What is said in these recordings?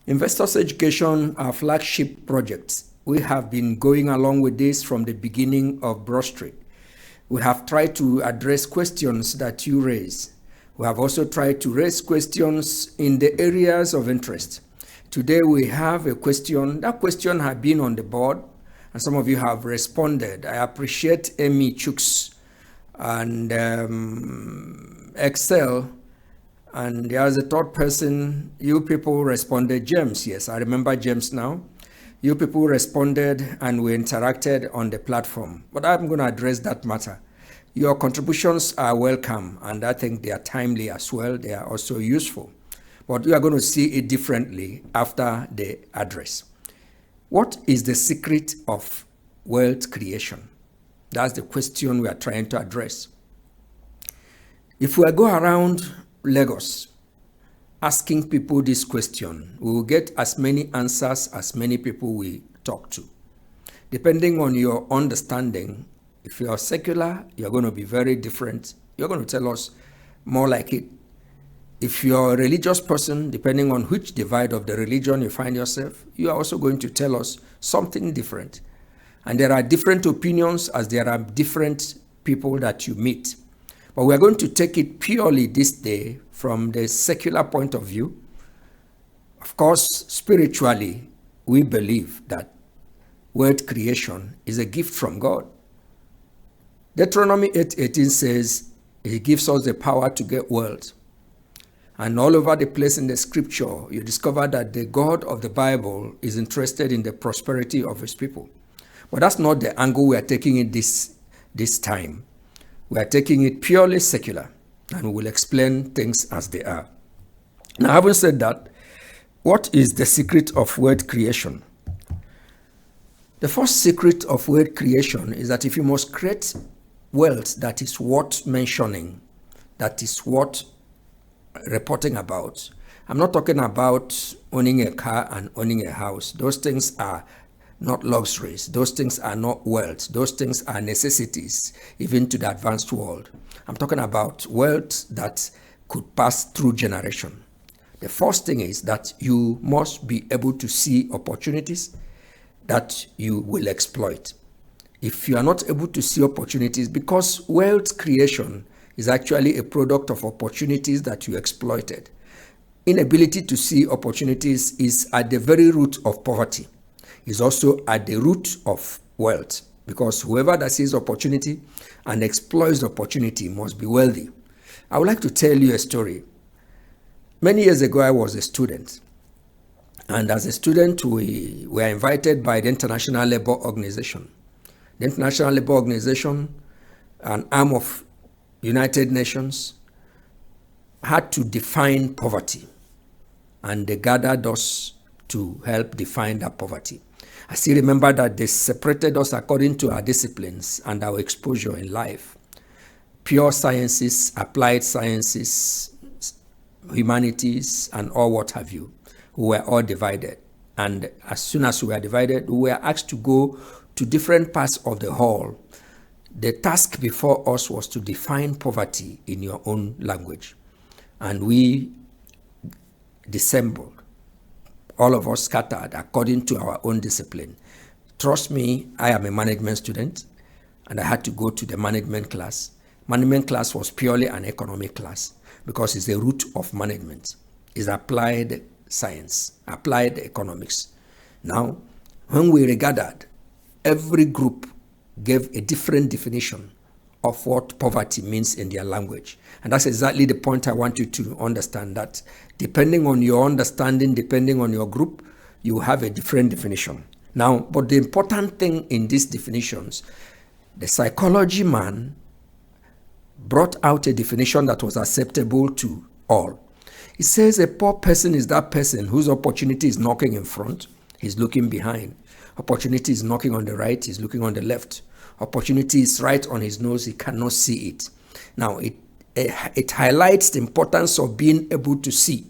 Investors Education, our flagship project. We have been going along with this from the beginning of Broad Street. We have tried to address questions that you raise. We have also tried to raise questions in the areas of interest. Today we have a question. That question has been on the board, and some of you have responded. I appreciate Amy Chooks and Excel. And there's a third person. You people responded. James, yes, I remember James now. You people responded and we interacted on the platform. But I'm going to address that matter. Your contributions are welcome, and I think they are timely as well. They are also useful. But you are going to see it differently after the address. What is the secret of wealth creation? That's the question we are trying to address. If we go around Lagos asking people this question, we will get as many answers as many people we talk to. Depending on your understanding, if you are secular, you're going to be very different. You're going to tell us more like it. If you're a religious person, depending on which divide of the religion you find yourself, you are also going to tell us something different. And there are different opinions as there are different people that you meet. But we're going to take it purely this day from the secular point of view. Of course, spiritually, we believe that wealth creation is a gift from God. Deuteronomy 8:18 says He gives us the power to get wealth. And all over the place in the scripture, you discover that the God of the Bible is interested in the prosperity of His people. But that's not the angle we are taking it this time. We are taking it purely secular, and we will explain things as they are. Now, having said that, what is the secret of wealth creation? The first secret of wealth creation is that if you must create wealth that is worth mentioning, that is worth reporting about. I'm not talking about owning a car and owning a house. Those things are not luxuries. Those things are not wealth. Those things are necessities, even to the advanced world. I'm talking about wealth that could pass through generation. The first thing is that you must be able to see opportunities that you will exploit. If you are not able to see opportunities, because wealth creation is actually a product of opportunities that you exploited. Inability to see opportunities is at the very root of poverty. Is also at the root of wealth, because whoever that sees opportunity and exploits opportunity must be wealthy. I would like to tell you a story. Many years ago, I was a student. And as a student, we were invited by the International Labour Organization. The International Labour Organization, an arm of United Nations, had to define poverty. And they gathered us to help define that poverty. I still remember that they separated us according to our disciplines and our exposure in life. Pure sciences, applied sciences, humanities, and all what have you. We were all divided. And as soon as we were divided, we were asked to go to different parts of the hall. The task before us was to define poverty in your own language. And we dissembled. All of us scattered according to our own discipline. Trust me, I am a management student, and I had to go to the management class. Management class was purely an economic class because it's the root of management. It's applied science, applied economics. Now, when we regathered, every group gave a different definition of what poverty means in their language. And that's exactly the point I want you to understand, that depending on your understanding, depending on your group, you have a different definition. Now, but the important thing in these definitions, the psychology man brought out a definition that was acceptable to all. He says a poor person is that person whose opportunity is knocking in front, he's looking behind. Opportunity is knocking on the right, he's looking on the left. Opportunity is right on his nose, he cannot see it. Now, it highlights the importance of being able to see.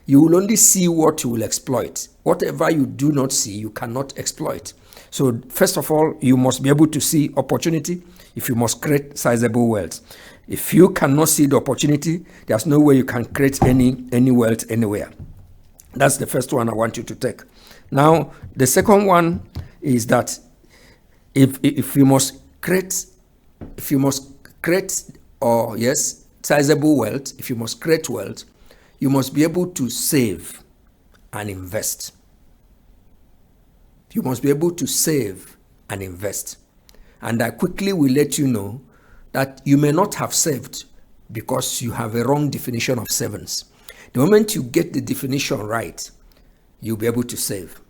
You will only see what you will exploit. Whatever you do not see, you cannot exploit. So, first of all, you must be able to see opportunity if you must create sizable wealth. If you cannot see the opportunity, there's no way you can create any wealth anywhere. That's the first one I want you to take. Now, the second one is that if you must create, or yes, sizable wealth, if you must create wealth, you must be able to save and invest. You must be able to save and invest. And I quickly will let you know that you may not have saved because you have a wrong definition of savings. The moment you get the definition right, you'll be able to save.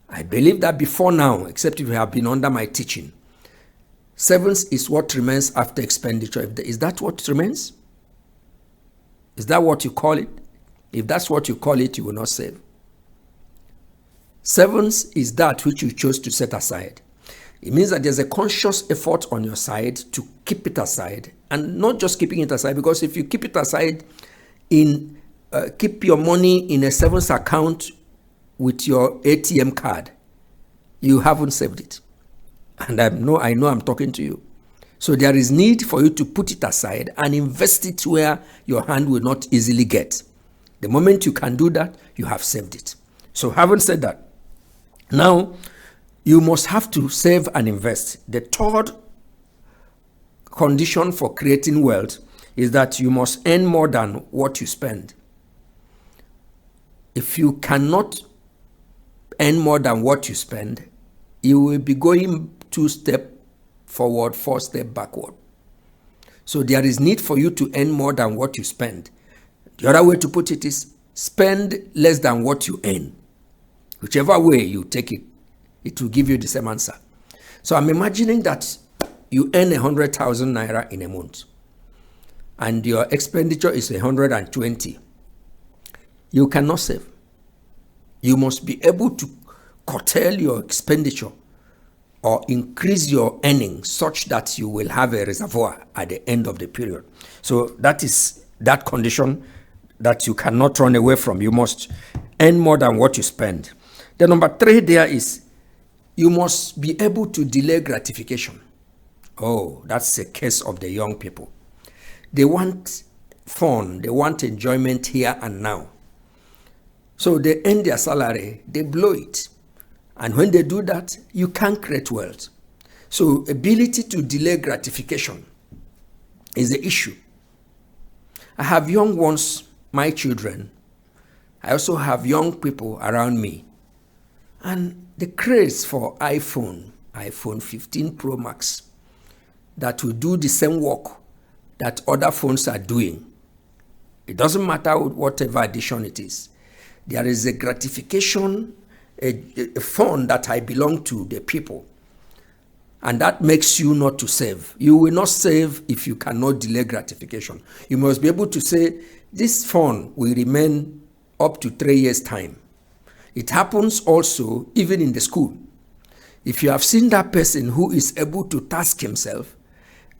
I believe that before now, except if you have been under my teaching, savings is what remains after expenditure. Is that what remains? Is that what you call it? If that's what you call it, you will not save. Savings is that which you chose to set aside. It means that there's a conscious effort on your side to keep it aside, and not just keeping it aside, because if you keep it aside keep your money in a savings account with your ATM card, you haven't saved it. And I know I'm talking to you. So there is need for you to put it aside and invest it where your hand will not easily get. The moment you can do that, you have saved it. So having said that, now you must have to save and invest. The third condition for creating wealth is that you must earn more than what you spend. If you cannot earn more than what you spend, you will be going 2 steps forward, 4 steps backward. So there is need for you to earn more than what you spend. The other way to put it is spend less than what you earn. Whichever way you take it, it will give you the same answer. So I'm imagining that you earn 100,000 naira in a month and your expenditure is 120. You cannot save. You must be able to curtail your expenditure or increase your earnings such that you will have a reservoir at the end of the period. So that is that condition that you cannot run away from. You must earn more than what you spend. The number 3 there is you must be able to delay gratification. Oh, that's the case of the young people. They want fun, they want enjoyment here and now. So they earn their salary, they blow it. And when they do that, you can't create wealth. So ability to delay gratification is the issue. I have young ones, my children. I also have young people around me. And the craze for iPhone 15 Pro Max, that will do the same work that other phones are doing. It doesn't matter whatever edition it is. There is a gratification, a fund that I belong to the people. And that makes you not to save. You will not save if you cannot delay gratification. You must be able to say, this fund will remain up to 3 years' time. It happens also even in the school. If you have seen that person who is able to task himself,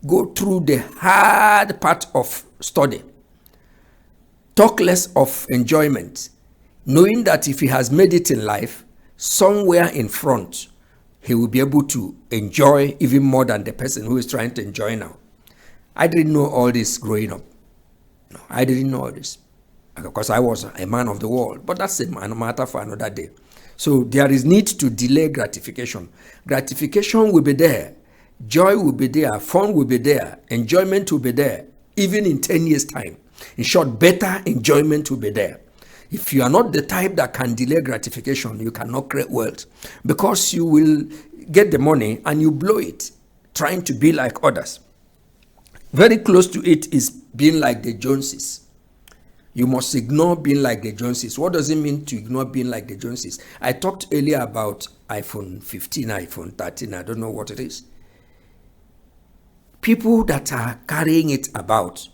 go through the hard part of study, talk less of enjoyment, knowing that if he has made it in life, somewhere in front, he will be able to enjoy even more than the person who is trying to enjoy now. I didn't know all this growing up. No, I didn't know all this because I was a man of the world, but that's a matter for another day. So there is need to delay gratification. Gratification will be there. Joy will be there. Fun will be there. Enjoyment will be there, even in 10 years' time. In short, better enjoyment will be there. If you are not the type that can delay gratification, you cannot create wealth, because you will get the money and you blow it trying to be like others. Very close to it is being like the Joneses. You must ignore being like the Joneses. What does it mean to ignore being like the Joneses? I talked earlier about iPhone 15, iPhone 13. I don't know what it is. People that are carrying it about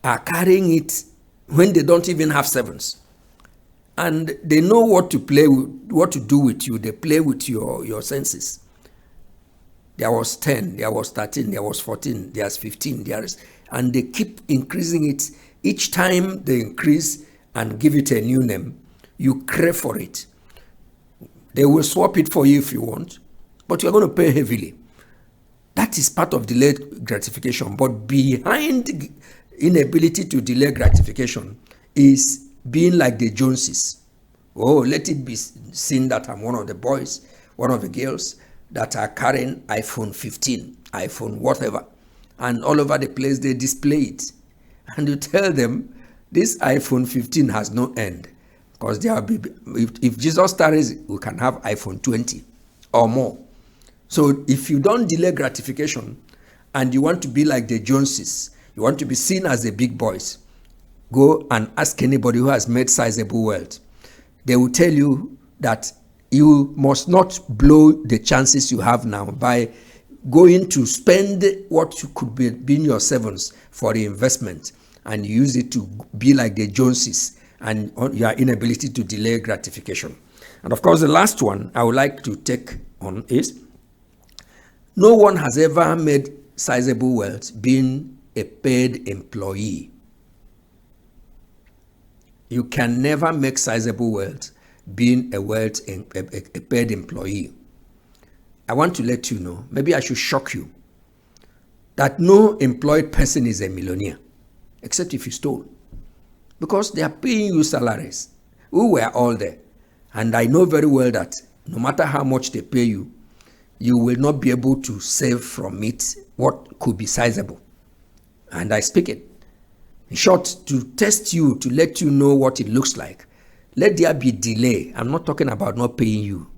are carrying it when they don't even have sevens. And they know what to play with, what to do with you. They play with your senses. There was 10, there was 13, there was 14, there's 15, and they keep increasing it. Each time they increase and give it a new name, you crave for it. They will swap it for you if you want, but you're going to pay heavily. That is part of delayed gratification. But behind inability to delay gratification is being like the Joneses. Oh, let it be seen that I'm one of the boys, one of the girls that are carrying iPhone 15, iPhone whatever. And all over the place they display it. And you tell them this iPhone 15 has no end. Because if Jesus tarries, we can have iPhone 20 or more. So if you don't delay gratification and you want to be like the Joneses, you want to be seen as the big boys, go and ask anybody who has made sizable wealth. They will tell you that you must not blow the chances you have now by going to spend what could be in your savings for the investment and use it to be like the Joneses and your inability to delay gratification. And of course, the last one I would like to take on is no one has ever made sizable wealth being a paid employee. You can never make sizable wealth being a paid employee. I want to let you know, maybe I should shock you, that no employed person is a millionaire, except if you stole. Because they are paying you salaries. We were all there. And I know very well that no matter how much they pay you, you will not be able to save from it what could be sizable. And I speak it. In short, to test you, to let you know what it looks like, let there be delay. I'm not talking about not paying you.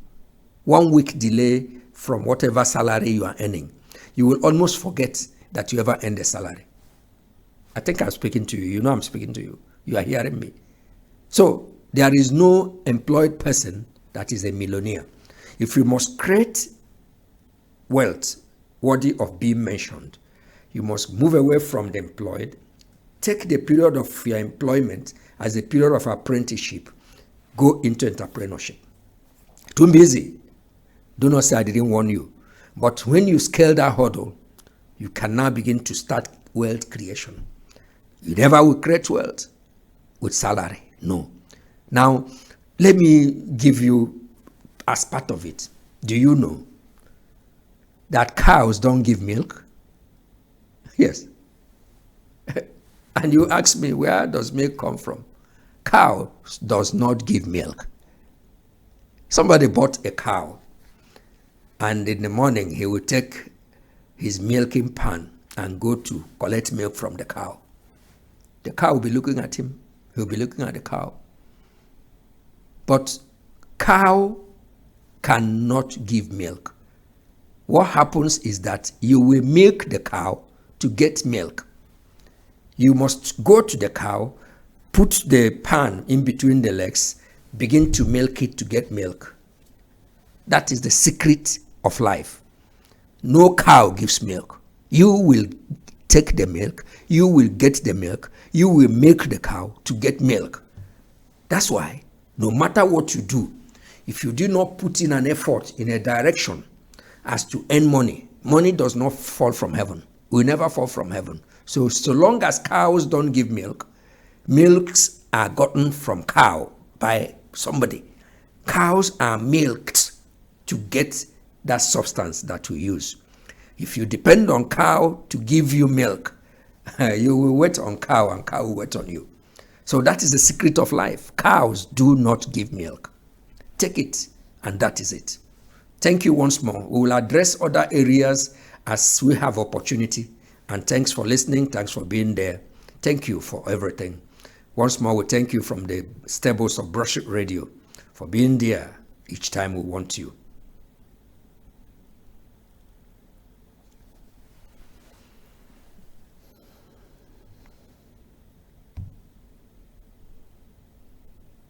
1 week delay from whatever salary you are earning. You will almost forget that you ever earned a salary. I think I'm speaking to you. You know I'm speaking to you. You are hearing me. So there is no employed person that is a millionaire. If you must create wealth worthy of being mentioned, you must move away from the employed. Take the period of your employment as a period of apprenticeship. Go into entrepreneurship. Too busy. Do not say I didn't warn you. But when you scale that hurdle, you can now begin to start wealth creation. You never will create wealth with salary. No. Now, let me give you as part of it. Do you know that cows don't give milk? Yes. And you ask me, where does milk come from? Cow does not give milk. Somebody bought a cow, and in the morning he will take his milking pan and go to collect milk from the cow. The cow will be looking at him. He'll be looking at the cow. But cow cannot give milk. What happens is that you will milk the cow to get milk. You must go to the cow, put the pan in between the legs, begin to milk it to get milk. That is the secret of life. No cow gives milk. You will take the milk, you will get the milk, you will milk the cow to get milk. That's why, no matter what you do, if you do not put in an effort in a direction as to earn money, money does not fall from heaven. Will never fall from heaven. So long as cows don't give milk, milks are gotten from cow by somebody. Cows are milked to get that substance that we use. If you depend on cow to give you milk, you will wait on cow and cow will wait on you. So that is the secret of life. Cows do not give milk. Take it, and that is it. Thank you once more. We will address other areas as we have opportunity. And thanks for listening. Thanks for being there. Thank you for everything. Once more, we thank you from the stables of Brushwood Radio for being there each time we want you.